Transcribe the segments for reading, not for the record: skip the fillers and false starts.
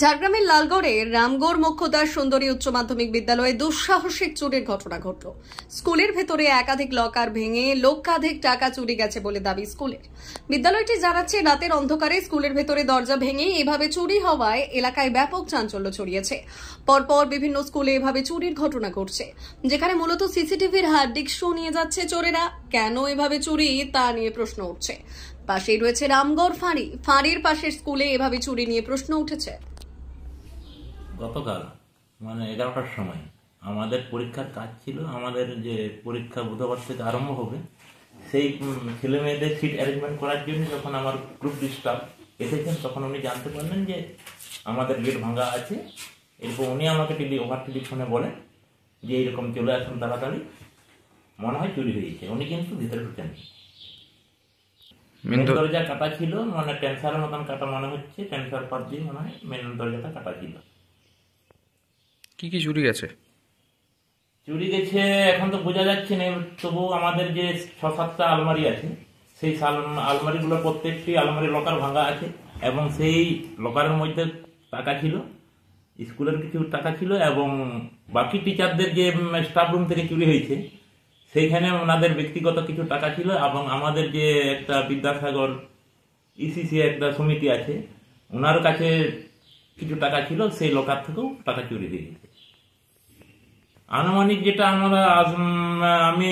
ঝাড়গ্রামের লালগড়ে রামগড় মোক্ষদাস সুন্দরী উচ্চ মাধ্যমিক বিদ্যালয়ে দুঃসাহসিক চুরির ঘটনা ঘটল। স্কুলের ভেতরে একাধিক লকার ভেঙে লক্ষাধিক টাকা চুরি গেছে বলে দাবি স্কুলের। বিদ্যালয়টি জানাচ্ছে রাতের অন্ধকারে স্কুলের ভেতরে দরজা ভেঙে এভাবে চুরি হওয়ায় এলাকায় ব্যাপক চাঞ্চল্য ছড়িয়েছে। পরপর বিভিন্ন স্কুলে এভাবে চুরির ঘটনা ঘটছে, যেখানে মূলত সিসিটিভির হার্ড ডিস্ক নিয়ে যাচ্ছে চোরেরা। কেন এভাবে চুরি তা নিয়ে প্রশ্ন উঠছে। পাশেই রয়েছে রামগড় ফাঁড়ি, ফাঁড়ির পাশের স্কুলে এভাবে চুরি নিয়ে প্রশ্ন উঠেছে। গতকাল 11টার সময় আমাদের পরীক্ষার কাজ ছিল। আমাদের যে পরীক্ষা বুধবার থেকে আরম্ভ হবে, সেই ছেলে মেয়েদের সিট অ্যারেঞ্জমেন্ট করার জন্য যখন আমার গ্রুপ স্টাফ এসেছেন, তখন উনি জানতে পারলেন যে আমাদের গেট ভাঙা আছে। এরপর উনি আমাকে ওভার টেলিফোনে বলেন যে এইরকম চলে আসুন তাড়াতাড়ি, মনে হয় চুরি হয়েছে। উনি কিন্তু ভিতরে ঢুকেন, মেন দরজা কাটা ছিল, ক্যান্সারের মতন কাটা মনে হচ্ছে, ক্যান্সার পাত দিয়ে মনে হয় মেন দরজাটা কাটা ছিল। কি কি চুরি গেছে? চুরি গেছে এখন তো বোঝা যাচ্ছে না, তবু আমাদের যে 6-7টা আলমারি আছে, সেই আলমারিগুলো প্রত্যেকটি আলমারি লকার ভাঙা আছে, এবং সেই লকারের মধ্যে টাকা ছিল, স্কুলের কিছু টাকা ছিল, এবং বাকি টিচারদের যে স্টাফ রুম থেকে চুরি হয়েছে সেইখানে ওনাদের ব্যক্তিগত কিছু টাকা ছিল, এবং আমাদের যে একটা বিদ্যাসাগর ইসিসি একটা সমিতি আছে, ওনার কাছে কিছু টাকা ছিল, সেই লকার থেকেও টাকা চুরি হয়ে গেছে। আনুমানিক যেটা আমি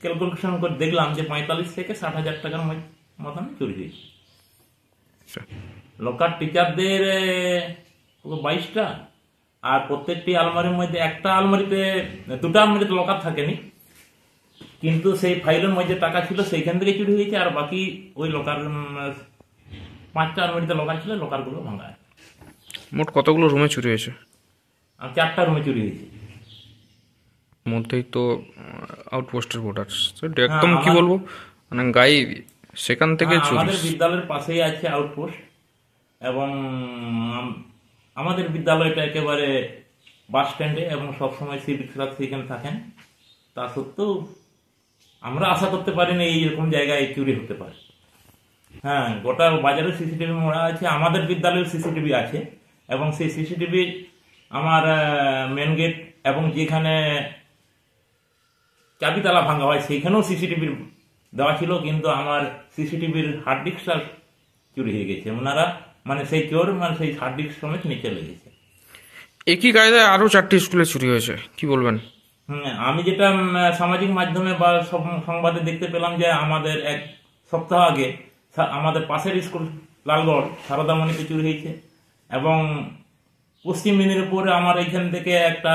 ক্যালকুলেশন করে দেখলাম যে 45 থেকে 60,000 টাকার মতন চুরি হয়েছে। লকার টিচারদের 22টা, আর প্রত্যেকটি আলমারির মধ্যে দুটা আলমারিতে লকার থাকেনি, কিন্তু সেই ফাইলের মধ্যে টাকা ছিল, সেইখান থেকে চুরি হয়েছে। আর বাকি ওই লকার 5টা আলমারিতে লকার ছিল, লকারগুলো ভাঙা। মোট কতগুলো রুমে চুরি হয়েছে? 4টা রুমে চুরি হয়েছে। মধ্যেই তো আউটপোস্টের ভোটার একদম কি বলবো, গাই সেখান থেকে চুরি। আমাদের বিদ্যালয়ের পাশেই আছে আউটপোস্ট, এবং আমাদের বিদ্যালয়টা একেবারে বাস স্ট্যান্ডে, এবং সবসময় সিভিক সেখানে থাকেন। তা সত্ত্বেও আমরা আশা করতে পারিনি এইরকম জায়গায় চুরি হতে পারে। হ্যাঁ, গোটা বাজারে সিসিটিভি মোড়া আছে, আমাদের বিদ্যালয়ের সিসিটিভি আছে, এবং সেই সিসিটিভি আমার মেন গেট এবং যেখানে চাবিতালা ভাঙা হয় সেইখানেও সিসিটিভি দেওয়া ছিল, কিন্তু আমার সিসিটিভির হার্ড ডিস্কটা চুরি হয়ে গেছে। ওনারা সেই চোর সেই হার্ড ডিস্ক সমেত নিচে লেগেছে। একই কায়দায় আরো 4টি স্কুলে চুরি হয়েছে, কি বলবেন? আমি যেটা সামাজিক মাধ্যমে বা সংবাদে দেখতে পেলাম যে আমাদের 1 সপ্তাহ আগে আমাদের পাশের স্কুল লালগড় সারদামণিতে চুরি হয়েছে, এবং পশ্চিম মেদিনীপুরে আমার এইখান থেকে একটা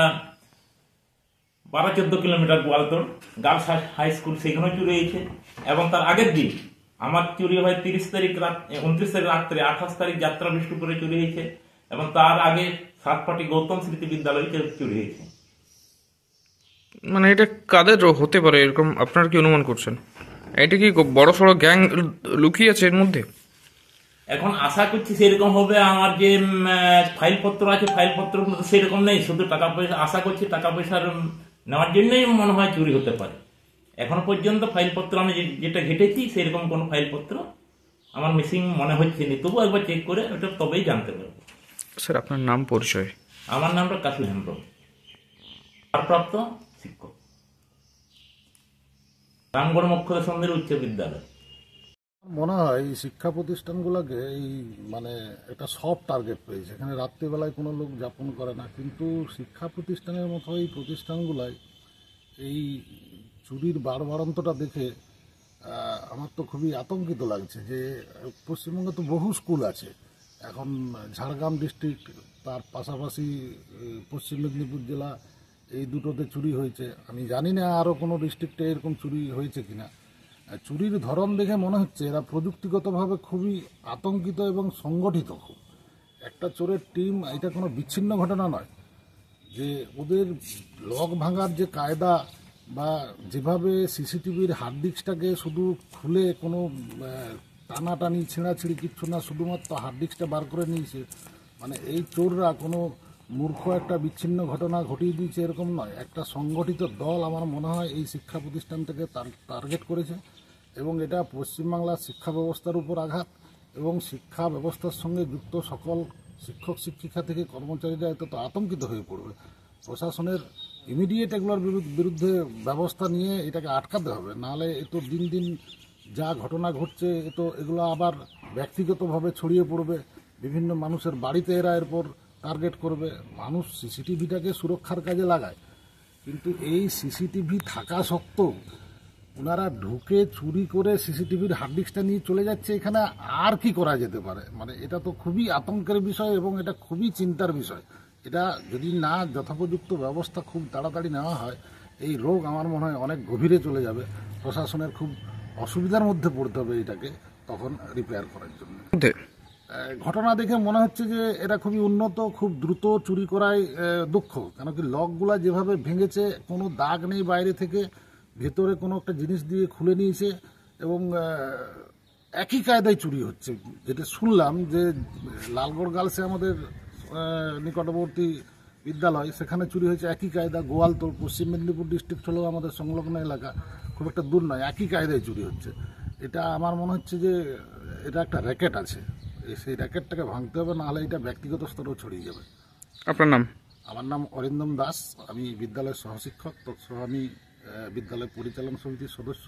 12-14 kilometre Goaltore girls high school, সেখানেও চুরি হয়েছে। এবং তার আগের দিন আমার চুরি হয় 29 তারিখ রাত্রে, 28 তারিখ যাত্রা বিষ্ণুপুরে চুরি হয়েছে, এবং তার আগে সাতপাটি গৌতম স্মৃতি বিদ্যালয়ে চুরি হয়েছে। এটা কাদের হতে পারে এরকম, আপনারা কি অনুমান করছেন? এটা কি বড় সড়ো গ্যাং লুকিয়ে আছে এর মধ্যে? এখন আশা করছি সেরকম হবে। আমার যে ফাইলপত্র আছে, ফাইলপত্রগুলো তো সেরকম নেই, শুধু টাকা পয়সা। আশা করছি টাকা পয়সার নেওয়ার জন্যই মনে হয় চুরি হতে পারে। এখনো পর্যন্ত ফাইলপত্র আমি যেটা ঘেটেছি সেরকম কোনো ফাইলপত্র আমার মিসিং মনে হচ্ছে না, তবু একবার চেক করে ওটা তবেই জানতে পারবো। স্যার, আপনার নাম পরিচয়? আমার নামটা কাশু হেমব্রম, ভারপ্রাপ্ত শিক্ষক, রামগড় মোক্ষদাস সুন্দরী উচ্চ বিদ্যালয়। মনে হয় এই শিক্ষা প্রতিষ্ঠানগুলোকে একটা সফট টার্গেট পেয়েছে। এখানে রাত্রিবেলায় কোনো লোক যাপন করে না, কিন্তু শিক্ষা প্রতিষ্ঠানের মতো এই প্রতিষ্ঠানগুলোয় এই চুরির বাড়বাড়ন্তটা দেখে আমার তো খুবই আতঙ্কিত লাগছে। যে পশ্চিমবঙ্গে তো বহু স্কুল আছে, এখন ঝাড়গ্রাম ডিস্ট্রিক্ট, তার পাশাপাশি পশ্চিম মেদিনীপুর জেলা, এই দুটোতে চুরি হয়েছে। আমি জানি না আরও কোনো ডিস্ট্রিক্টে এরকম চুরি হয়েছে কিনা। চুরির ধরন দেখে মনে হচ্ছে এরা প্রযুক্তিগতভাবে খুবই আতঙ্কিত এবং সংগঠিত। খুব একটা চোরের টিম, এটা কোনো বিচ্ছিন্ন ঘটনা নয়। যে ওদের লক ভাঙার যে কায়দা, বা যেভাবে সিসিটিভির হার্ড ডিস্কটাকে শুধু খুলে কোনো টানাটানি ছেঁড়াছিঁড়ি কিচ্ছু না, শুধুমাত্র হার্ড ডিস্কটা বার করে নিয়েছে, এই চোররা কোনো মূর্খ একটা বিচ্ছিন্ন ঘটনা ঘটিয়ে দিয়েছে এরকম নয়। একটা সংগঠিত দল আমার মনে হয় এই শিক্ষা প্রতিষ্ঠানটাকে টার্গেট করেছে, এবং এটা পশ্চিমবাংলার শিক্ষা ব্যবস্থার উপর আঘাত, এবং শিক্ষা ব্যবস্থার সঙ্গে যুক্ত সকল শিক্ষক শিক্ষিকা থেকে কর্মচারীরা এত তো আতঙ্কিত হয়ে পড়বে। প্রশাসনের ইমিডিয়েট এগুলোর বিরুদ্ধে ব্যবস্থা নিয়ে এটাকে আটকাতে হবে, নাহলে এ তো দিন দিন যা ঘটনা ঘটছে এগুলো আবার ব্যক্তিগতভাবে ছড়িয়ে পড়বে, বিভিন্ন মানুষের বাড়িতে এরা এরপর টার্গেট করবে। মানুষ সিসিটিভিটাকে সুরক্ষার কাজে লাগায়, কিন্তু এই সিসিটিভি থাকা সত্ত্বেও ওনারা ঢুকে চুরি করে সিসিটিভির হার্ড ডিস্কটা নিয়ে চলে যাচ্ছে। এখানে আর কি করা যেতে পারে? মানে এটা তো খুবই আতঙ্কের বিষয় এবং এটা খুবই চিন্তার বিষয়। এটা যদি না যথোপযুক্ত ব্যবস্থা খুব তাড়াতাড়ি নেওয়া হয়, এই রোগ আমার মনে হয় অনেক গভীরে চলে যাবে। প্রশাসনের খুব অসুবিধার মধ্যে পড়তে হবে এটাকে তখন রিপেয়ার করার জন্য। ঘটনা দেখে মনে হচ্ছে যে এরা খুবই উন্নত, খুব দ্রুত চুরি করায় দক্ষ। কেন কি লকগুলা যেভাবে ভেঙেছে, কোনো দাগ নেই বাইরে থেকে, ভেতরে কোনো একটা জিনিস দিয়ে খুলে নিয়েছে এবং একই কায়দায় চুরি হচ্ছে। যেটা শুনলাম যে লালগড় গার্লসে আমাদের নিকটবর্তী বিদ্যালয়, সেখানে চুরি হয়েছে একই কায়দা। গোয়ালতোড় পশ্চিম মেদিনীপুর ডিস্ট্রিক্ট হলেও আমাদের সংলগ্ন এলাকা, খুব একটা দূর নয়, একই কায়দায় চুরি হচ্ছে। এটা আমার মনে হচ্ছে যে এটা একটা র্যাকেট আছে, সেই র্যাকেটটাকে ভাঙতে হবে, নাহলে এটা ব্যক্তিগত স্তরেও ছড়িয়ে যাবে। আপনার নাম? আমার নাম অরিন্দম দাস, আমি বিদ্যালয়ের সহশিক্ষক, তৎসহ আমি বিদ্যালয় পরিচালন সমিতির সদস্য।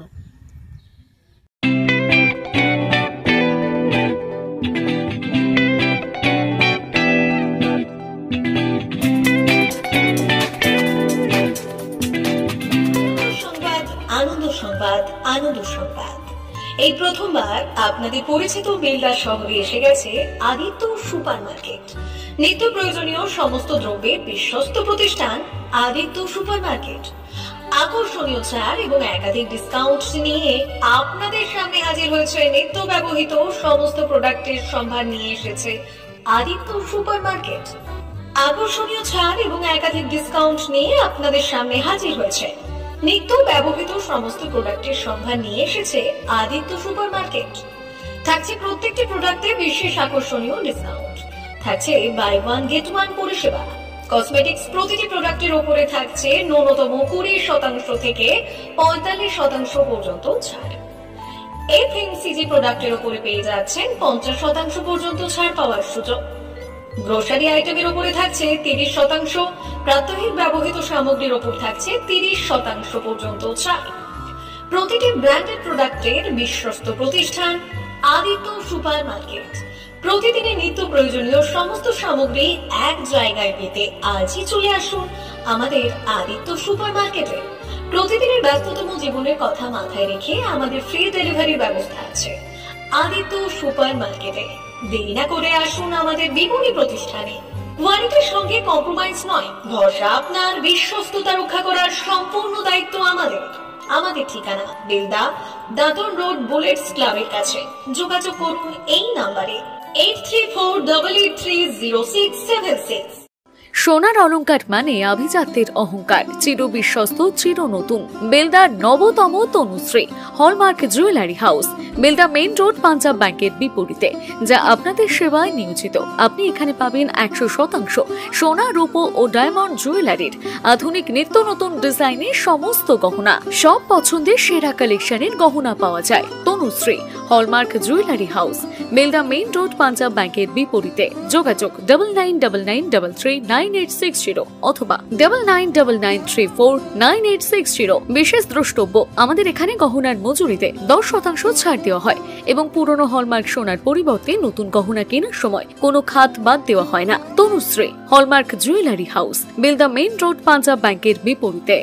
আনন্দ সংবাদ, আনন্দ সংবাদ। এই প্রথমবার আপনাদের পরিচিত বেলদা শহরে এসে গেছে আদিত্য সুপার মার্কেট। নিত্য প্রয়োজনীয় সমস্ত দ্রব্যের বিশ্বস্ত প্রতিষ্ঠান আদিত্য সুপার মার্কেট। আকর্ষণীয় ছাড় এবং একাধিক ডিসকাউন্ট নিয়ে আপনাদের সামনে হাজির হয়েছে। নিত্য ব্যবহৃত সমস্ত প্রোডাক্টের সম্ভার নিয়ে এসেছে আদিত্য সুপার মার্কেট। আকর্ষণীয় ছাড় এবং একাধিক ডিসকাউন্ট নিয়ে আপনাদের সামনে হাজির হয়েছে। নিত্য ব্যবহৃত সমস্ত প্রোডাক্টের সম্ভার নিয়ে এসেছে আদিত্য সুপার মার্কেট। থাকছে প্রত্যেকটি প্রোডাক্টে বিশেষ আকর্ষণীয় ডিসকাউন্ট, থাকছে বাই ওয়ান গেট ওয়ান পরিষেবা। কসমেটিক্স প্রতিটি প্রোডাক্টের উপরে থাকছে ন্যূনতম 20% থেকে 45% পর্যন্ত ছাড়। এফএমসিজি প্রোডাক্টের উপরে পেয়ে যাচ্ছেন 50% পর্যন্ত ছাড় পাওয়ার সুযোগ। গ্রোসারি আইটেমের উপরে থাকছে 30%, প্রাত্যহিক ব্যবহৃত সামগ্রীর উপর থাকছে 30% পর্যন্ত ছাড়। প্রতিটি ব্র্যান্ডেড প্রোডাক্টের বিশ্বস্ত প্রতিষ্ঠান আদিত্য সুপার মার্কেট। প্রতিদিনের নিত্য প্রয়োজনীয় সমস্ত সামগ্রী এক জায়গায় পেতে আজই চলে আসুন আমাদের আদিত্য সুপার মার্কেটে। প্রতিদিনের ব্যস্ততম জীবনের কথা মাথায় রেখে আমাদের ফ্রি ডেলিভারির ব্যবস্থা আছে আদিত্য সুপার মার্কেটে। দেরি না করে আসুন আমাদের বিপণী প্রতিষ্ঠানে। কোয়ালিটির সঙ্গে কম্প্রোমাইজ নয়, ভরসা আপনার, বিশ্বস্ততা রক্ষা করার সম্পূর্ণ দায়িত্ব আমাদের। আমাদের ঠিকানা বেলদা, দাঁতন রোড, বুলেটস ক্লাবের কাছে। যোগাযোগ করুন এই নাম্বারে 8348830676। সোনার অলংকার মানে আভিজাত্যের অহংকার, চির বিশ্বস্ত, চির নতুন। বেলদার নবতম Tanushree hallmark jewellery house, Belda main road, Punjab ব্যাংকের বিপরীতে, যা আপনাদের সেবায় নিয়োজিত। আপনি এখানে পাবেন 100% সোনা, রূপো ও ডায়মন্ড জুয়েলারির আধুনিক নিত্য নতুন ডিজাইনের সমস্ত গহনা। সব পছন্দের সেরা কালেকশনের গহনা পাওয়া যায় Tanushree hallmark jewellery house, Belda main road, Punjab ব্যাংকের বিপরীতে। যোগাযোগ 9999339860 অথবা 9999349860। বিশেষ দ্রষ্টব্য, আমাদের এখানে গহনার মজুরিতে 10% ছাড় দেওয়া হয় এবং পুরনো হলমার্ক সোনার পরিবর্তে নতুন গহনা কেনার সময় কোনো খাত বাদ দেওয়া হয় না। Tanushree hallmark jewellery house, Belda main road, Punjab ব্যাংকের বিপরীতে।